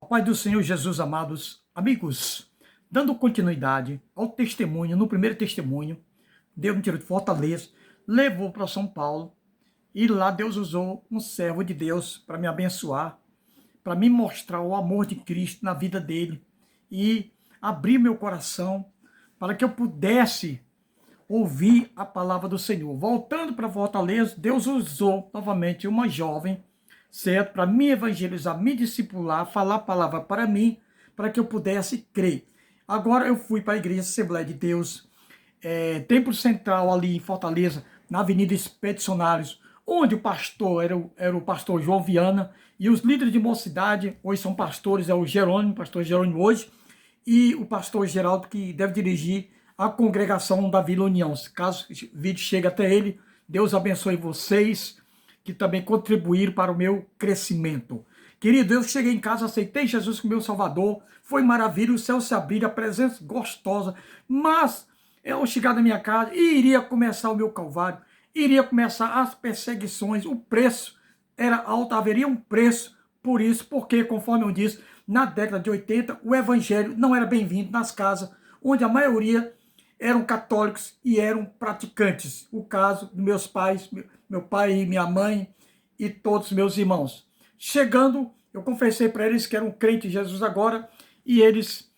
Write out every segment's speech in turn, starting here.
Pai do Senhor Jesus, amados amigos, dando continuidade ao testemunho, no primeiro testemunho, Deus me tirou de Fortaleza, levou para São Paulo, e lá Deus usou um servo de Deus para me abençoar, para me mostrar o amor de Cristo na vida dele e abrir meu coração para que eu pudesse ouvir a palavra do Senhor. Voltando para Fortaleza, Deus usou novamente uma jovem, certo? Para me evangelizar, me discipular, falar a palavra para mim, para que eu pudesse crer. Agora eu fui para a igreja Assembleia de Deus, Templo Central ali em Fortaleza, na Avenida Expedicionários, onde o pastor era o pastor João Viana, e os líderes de mocidade, hoje são pastores, é o Jerônimo, pastor Jerônimo hoje, e o pastor Geraldo, que deve dirigir a congregação da Vila União. Caso o vídeo chegue até ele, Deus abençoe vocês, que também contribuíram para o meu crescimento. Querido, eu cheguei em casa, aceitei Jesus como meu Salvador, foi maravilha, o céu se abriu, a presença gostosa, mas eu chegar na minha casa e iria começar o meu calvário, iria começar as perseguições, o preço era alto, haveria um preço por isso, porque, conforme eu disse, na década de 80, o evangelho não era bem-vindo nas casas, onde a maioria eram católicos e eram praticantes. O caso dos meus pais, meu pai e minha mãe e todos os meus irmãos. Chegando, eu confessei para eles que eram crentes em Jesus agora, e eles,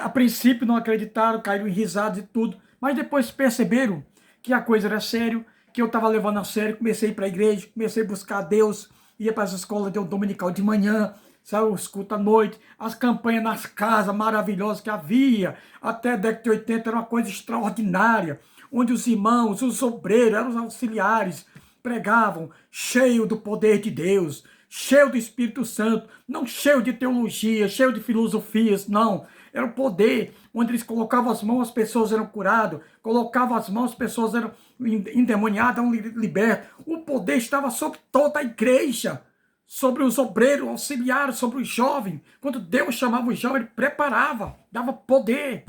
a princípio, não acreditaram, caíram em risadas e tudo, mas depois perceberam que a coisa era sério, que eu estava levando a sério, comecei a ir para a igreja, comecei a buscar Deus, ia para as escolas de dominical de manhã, saiu os cultos à noite, as campanhas nas casas maravilhosas que havia, até a década de 80 era uma coisa extraordinária, onde os irmãos, os obreiros, eram os auxiliares, pregavam cheio do poder de Deus, cheio do Espírito Santo, não cheio de teologia, cheio de filosofias, não. Era o poder, onde eles colocavam as mãos, as pessoas eram curadas, colocavam as mãos, as pessoas eram endemoniadas, eram libertas. O poder estava sobre toda a igreja, sobre os obreiros, auxiliares, sobre os jovens. Quando Deus chamava os jovens, ele preparava, dava poder.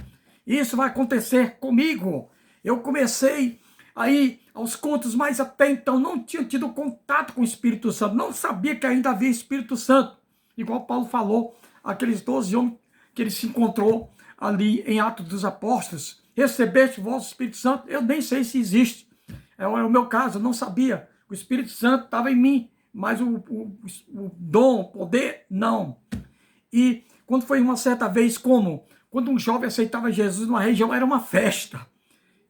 Isso vai acontecer comigo. Eu comecei aí aos cultos, mas até então não tinha tido contato com o Espírito Santo, não sabia que ainda havia Espírito Santo. Igual Paulo falou, aqueles 12 homens que ele se encontrou ali em Atos dos Apóstolos, recebeste o vosso Espírito Santo, eu nem sei se existe. É o meu caso, eu não sabia. O Espírito Santo estava em mim, mas o dom, o poder, não. E quando foi uma certa vez, quando um jovem aceitava Jesus numa região, era uma festa.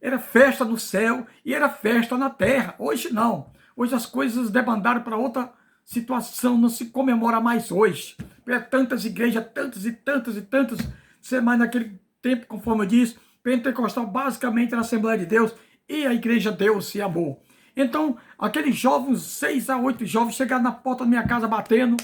Era festa no céu e era festa na terra. Hoje não. Hoje as coisas debandaram para outra situação, não se comemora mais hoje. Tantas igrejas, tantas e tantas e tantas, mas naquele tempo, conforme eu disse, pentecostal basicamente era a Assembleia de Deus e a igreja Deus e amor. Então, aqueles jovens, 6 a 8 jovens, chegaram na porta da minha casa batendo,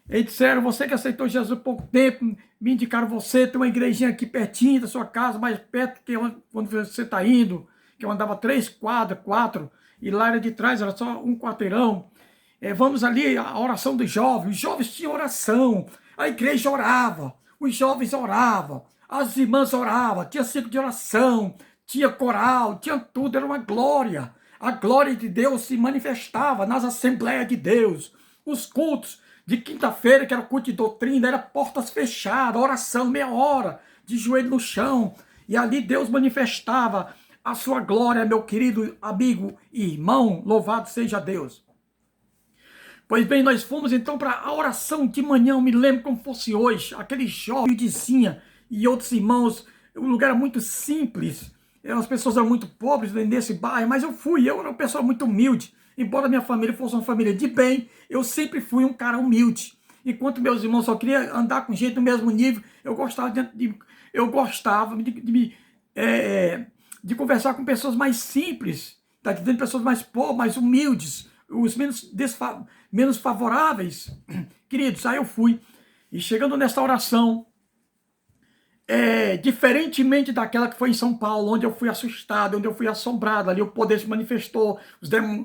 e disseram: você que aceitou Jesus há pouco tempo, me indicaram você, tem uma igrejinha aqui pertinho da sua casa, mais perto que onde você está indo, que eu andava 3 quadras, 4, e lá era de trás, era só um quarteirão. Vamos ali, a oração dos jovens. Os jovens tinham oração, a igreja orava, os jovens oravam, as irmãs oravam, tinha ciclo de oração, tinha coral, tinha tudo, era uma glória. A glória de Deus se manifestava nas Assembleias de Deus. Os cultos de quinta-feira, que era o culto de doutrina, era portas fechadas, oração, meia hora, de joelho no chão. E ali Deus manifestava a sua glória, meu querido amigo e irmão, louvado seja Deus. Pois bem, nós fomos então para a oração de manhã, eu me lembro como fosse hoje, aquele jovem Dizinha e outros irmãos, o lugar era muito simples, as pessoas eram muito pobres nesse bairro, mas eu era uma pessoa muito humilde, embora minha família fosse uma família de bem, eu sempre fui um cara humilde. Enquanto meus irmãos só queriam andar com gente do mesmo nível, eu gostava de conversar com pessoas mais simples, tá entendendo? Pessoas mais pobres, mais humildes, os menos favoráveis. Queridos, aí eu fui, e chegando nessa oração, diferentemente daquela que foi em São Paulo, onde eu fui assustado, onde eu fui assombrado, ali o poder se manifestou,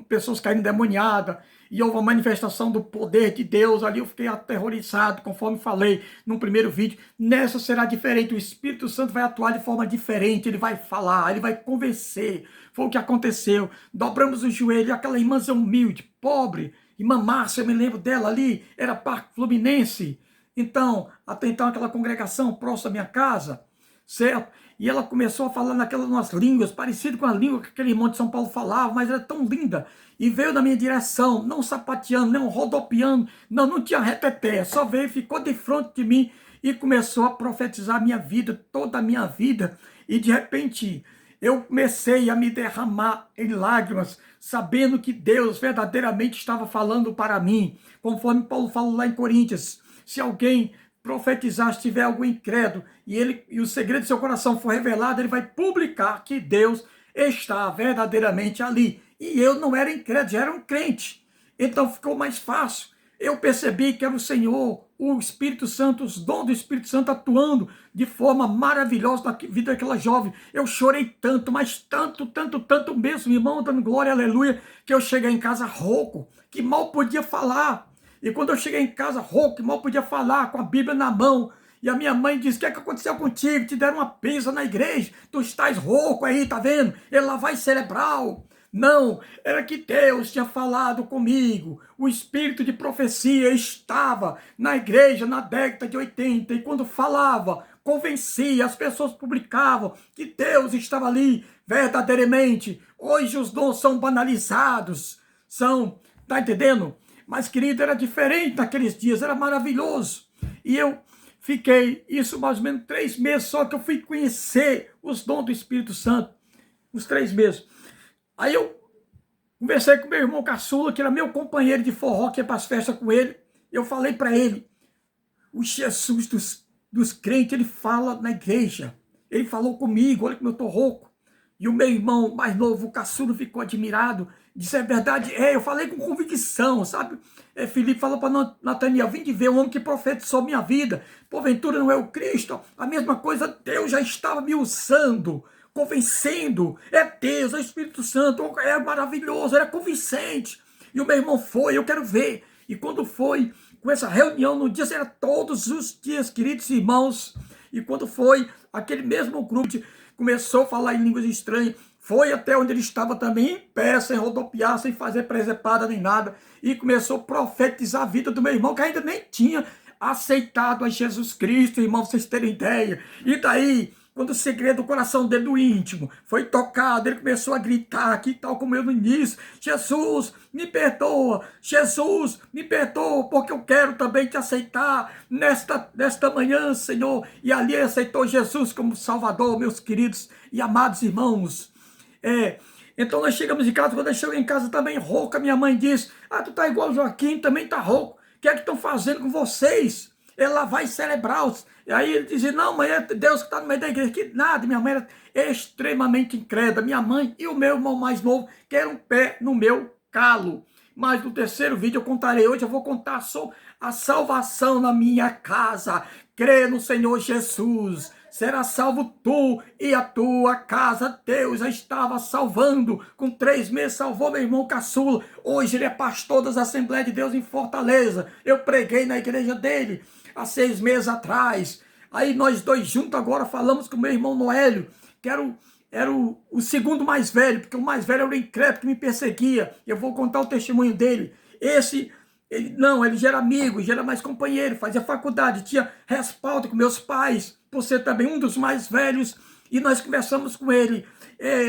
pessoas caíram endemoniadas, e houve uma manifestação do poder de Deus, ali eu fiquei aterrorizado, conforme falei no primeiro vídeo. Nessa será diferente, o Espírito Santo vai atuar de forma diferente, ele vai falar, ele vai convencer. Foi o que aconteceu, dobramos o joelho, aquela irmãzinha humilde, pobre, irmã Márcia, eu me lembro dela ali, era Parque Fluminense, Então, até então, aquela congregação próxima da minha casa, certo? E ela começou a falar naquelas umas línguas, parecido com a língua que aquele irmão de São Paulo falava, mas era tão linda. E veio na minha direção, não sapateando, não rodopiando, não tinha reteté, só veio, ficou de frente de mim e começou a profetizar a minha vida, toda a minha vida. E de repente, eu comecei a me derramar em lágrimas, sabendo que Deus verdadeiramente estava falando para mim, conforme Paulo falou lá em Coríntios. Se alguém profetizar, se tiver algum incrédulo, e o segredo do seu coração for revelado, ele vai publicar que Deus está verdadeiramente ali. E eu não era incrédulo, já era um crente. Então ficou mais fácil. Eu percebi que era o Senhor, o Espírito Santo, os dons do Espírito Santo atuando de forma maravilhosa na vida daquela jovem. Eu chorei tanto, mas tanto, tanto, tanto mesmo, irmão, dando glória, aleluia, que eu cheguei em casa rouco, que mal podia falar. E quando eu cheguei em casa rouco, mal podia falar, com a Bíblia na mão, e a minha mãe disse: o que é que aconteceu contigo? Te deram uma pisa na igreja, tu estás rouco aí, tá vendo? Ele lá vai cerebral. Não, era que Deus tinha falado comigo. O espírito de profecia estava na igreja na década de 80, e quando falava, convencia, as pessoas publicavam que Deus estava ali verdadeiramente. Hoje os dons são banalizados, tá entendendo? Mas, querido, era diferente naqueles dias, era maravilhoso. E eu fiquei, isso mais ou menos 3 meses, só que eu fui conhecer os dons do Espírito Santo, uns 3 meses. Aí eu conversei com meu irmão caçula, que era meu companheiro de forró, que ia para as festas com ele. Eu falei para ele: o Jesus dos crentes, ele fala na igreja. Ele falou comigo, olha como eu estou rouco. E o meu irmão mais novo, o caçula, ficou admirado. Disse: é verdade? Eu falei com convicção, sabe? Filipe falou para Nataniel: vim de ver um homem que profetizou minha vida. Porventura não é o Cristo? A mesma coisa, Deus já estava me usando, convencendo. É Deus, é o Espírito Santo, é maravilhoso, era convincente. E o meu irmão foi: eu quero ver. E quando foi com essa reunião, no dia, era todos os dias, queridos irmãos. E quando foi, aquele mesmo grupo começou a falar em línguas estranhas, foi até onde ele estava também, em pé, sem rodopiar, sem fazer presepada nem nada, e começou a profetizar a vida do meu irmão, que ainda nem tinha aceitado a Jesus Cristo, irmão, vocês terem ideia. E daí, quando o segredo do coração dele, do íntimo, foi tocado, ele começou a gritar aqui, tal como eu no início: Jesus, me perdoa, Jesus, me perdoa, porque eu quero também te aceitar nesta manhã, Senhor. E ali ele aceitou Jesus como Salvador, meus queridos e amados irmãos. Então nós chegamos em casa, quando eu cheguei em casa também rouca, minha mãe disse: ah, tu tá igual o Joaquim, também tá rouco, o que é que estão fazendo com vocês? Ela vai celebrar. E aí ele dizia: não, mãe, é Deus que está no meio da igreja. Que nada, minha mãe era extremamente incrédula, minha mãe e o meu irmão mais novo, que era um pé no meu calo. Mas no terceiro vídeo eu contarei, hoje eu vou contar sobre a salvação na minha casa. Crê no Senhor Jesus, será salvo tu e a tua casa. Deus já estava salvando, com 3 meses salvou meu irmão caçula. Hoje ele é pastor das Assembleias de Deus em Fortaleza. Eu preguei na igreja dele há 6 meses atrás. Aí nós dois juntos agora falamos com o meu irmão Noélio, que era o segundo mais velho, porque o mais velho era o incrédulo que me perseguia. Eu vou contar o testemunho dele. Ele já era amigo, já era mais companheiro, fazia faculdade, tinha respaldo com meus pais, por ser também um dos mais velhos. E nós conversamos com ele: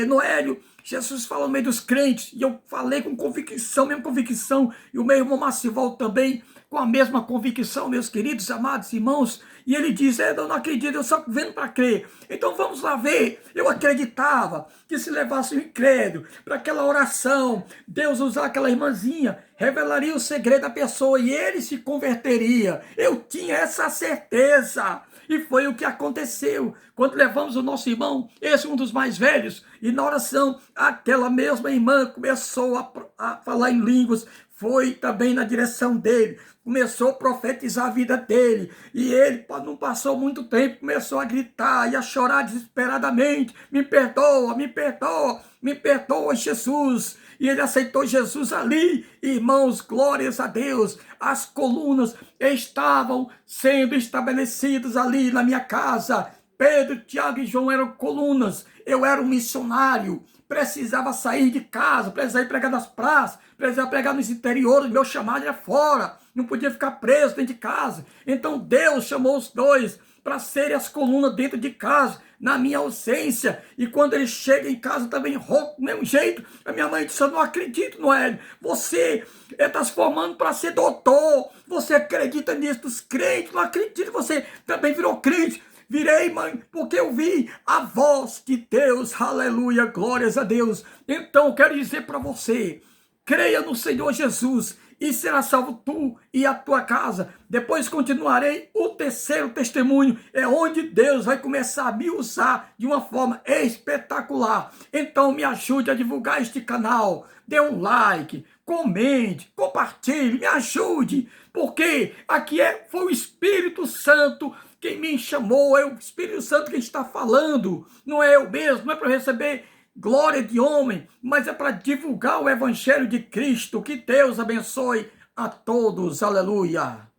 Noélio, Jesus fala no meio dos crentes. E eu falei com convicção, mesma convicção. E o meu irmão Macival também, com a mesma convicção, meus queridos, amados irmãos. E ele diz: eu não acredito, eu só vendo para crer. Então vamos lá ver. Eu acreditava que se levasse o incrédulo para aquela oração, Deus usar aquela irmãzinha, revelaria o segredo da pessoa e ele se converteria. Eu tinha essa certeza. E foi o que aconteceu. Quando levamos o nosso irmão, esse um dos mais velhos, e na oração, aquela mesma irmã começou a falar em línguas, foi também na direção dele, começou a profetizar a vida dele, e ele não passou muito tempo, começou a gritar e a chorar desesperadamente: me perdoa, me perdoa, me perdoa, Jesus. E ele aceitou Jesus ali, irmãos, glórias a Deus. As colunas estavam sendo estabelecidas ali na minha casa. Pedro, Tiago e João eram colunas. Eu era um missionário, precisava sair de casa, precisava ir pregar nas praças, precisava pregar nos interiores. Meu chamado era fora. não podia ficar preso dentro de casa. Então Deus chamou os dois para serem as colunas dentro de casa, na minha ausência. E quando ele chega em casa também rouco, do mesmo jeito. A minha mãe disse: eu não acredito, Noélio. Você está se formando para ser doutor. Você acredita nisso dos crentes. Não acredito, você também virou crente. Virei, mãe, porque eu vi a voz de Deus. Aleluia, glórias a Deus. Então eu quero dizer para você: creia no Senhor Jesus e será salvo tu e a tua casa. Depois continuarei o terceiro testemunho, é onde Deus vai começar a me usar de uma forma espetacular. Então me ajude a divulgar este canal, dê um like, comente, compartilhe, me ajude, porque aqui foi o Espírito Santo quem me chamou, é o Espírito Santo quem está falando, não é eu mesmo, não é para receber glória de homem, mas é para divulgar o Evangelho de Cristo. Que Deus abençoe a todos. Aleluia.